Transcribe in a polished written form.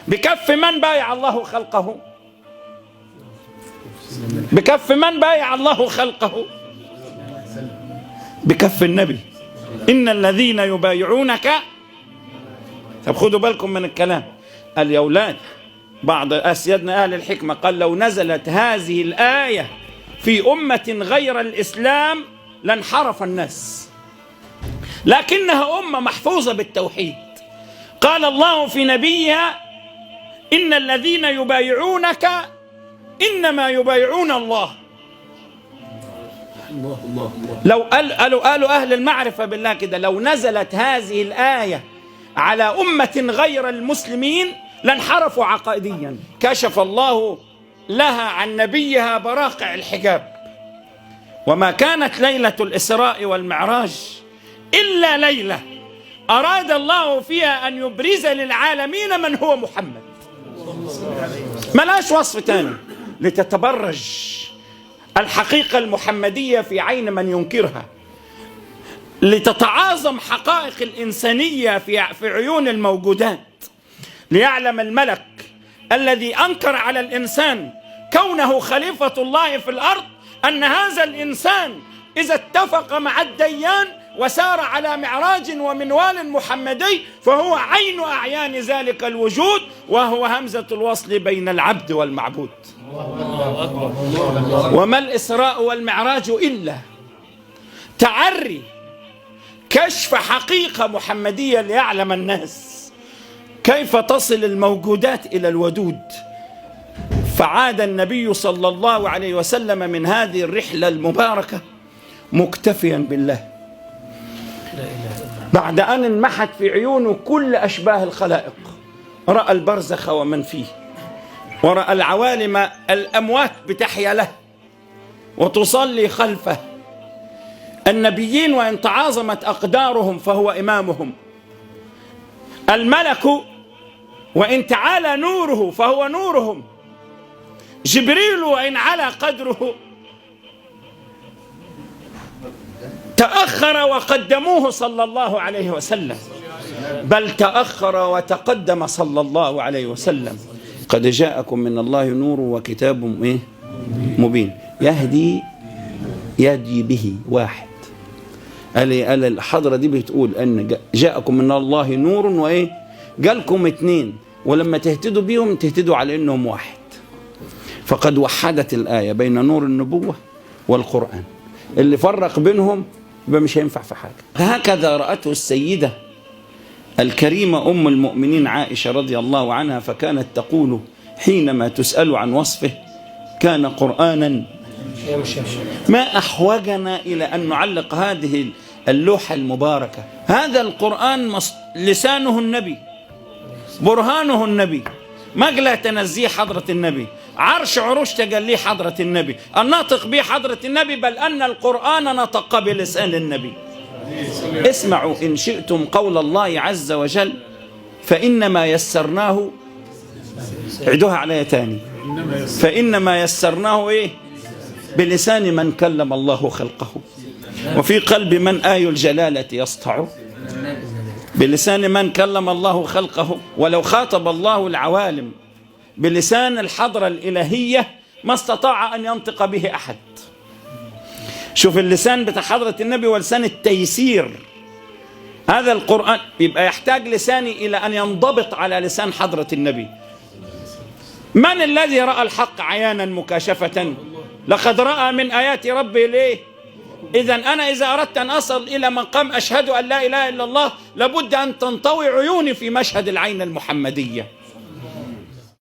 بكف من بايع الله خلقه؟ بكف من بايع الله خلقه؟ بكف النبي. إن الذين يبايعونك. طب خدوا بالكم من الكلام. قال يا أولاد، بعض أسيادنا أهل الحكمة قال لو نزلت هذه الآية في أمة غير الإسلام لانحرف الناس، لكنها أمة محفوظة بالتوحيد. قال الله في نبيها: إن الذين يبايعونك إنما يبايعون الله. لو قالوا أهل المعرفة بالله كده، لو نزلت هذه الآية على أمة غير المسلمين لانحرفوا عقائديا. كشف الله لها عن نبيها براقع الحجاب، وما كانت ليلة الإسراء والمعراج إلا ليلة أراد الله فيها أن يبرز للعالمين من هو محمد. ملاش وصف تاني لتتبرج الحقيقة المحمدية في عين من ينكرها، لتتعاظم حقائق الإنسانية في عيون الموجودات، ليعلم الملك الذي أنكر على الإنسان كونه خليفة الله في الأرض أن هذا الإنسان إذا اتفق مع الديان وسار على معراج ومنوال محمدي فهو عين أعيان ذلك الوجود، وهو همزة الوصل بين العبد والمعبود. وما الإسراء والمعراج إلا تعري كشف حقيقة محمدية ليعلم الناس كيف تصل الموجودات إلى الودود. فعاد النبي صلى الله عليه وسلم من هذه الرحلة المباركة مكتفيا بالله، بعد أن انمحت في عيونه كل أشباه الخلائق. رأى البرزخ ومن فيه، ورأى العوالم الأموات بتحيا له وتصلي خلفه. النبيين وإن تعاظمت أقدارهم فهو إمامهم. الملك وإن تعالى نوره فهو نورهم. جبريل وإن على قدره تأخر وقدموه صلى الله عليه وسلم، بل تأخر وتقدم صلى الله عليه وسلم. قد جاءكم من الله نور وكتاب مبين يهدي به واحد. قال الحضرة دي بتقول أن جاءكم من الله نور قالكم اتنين، ولما تهتدوا بيهم تهتدوا على أنهم واحد. فقد وحدت الآية بين نور النبوة والقرآن، اللي فرق بينهم يبقى مش هينفع في حاجة. هكذا رأته السيدة الكريمة أم المؤمنين عائشة رضي الله عنها، فكانت تقول حينما تسأل عن وصفه: كان قرآنا ما أحوجنا إلى أن نعلق هذه اللوحة المباركة. هذا القرآن لسانه النبي، برهانه النبي، مجلى تنزيه حضرة النبي، عرش عروش تجليه حضرة النبي، الناطق به حضرة النبي، بل أن القرآن نطق بلسان النبي. اسمعوا إن شئتم قول الله عز وجل: فإنما يسرناه، عدوها علي تاني، فإنما يسرناه بلسان من كلم الله خلقه، وفي قلب من آي الجلالة يسطع، بلسان من كلم الله خلقه. ولو خاطب الله العوالم بلسان الحضرة الإلهية ما استطاع أن ينطق به أحد. شوف اللسان بتاع حضرة النبي ولسان التيسير. هذا القرآن يبقى يحتاج لساني إلى أن ينضبط على لسان حضرة النبي. من الذي رأى الحق عيانا مكاشفة؟ لقد رأى من آيات ربي ليه؟ إذن أنا إذا أردت أن أصل إلى مقام أشهد أن لا إله إلا الله لابد أن تنطوي عيوني في مشهد العين المحمدية.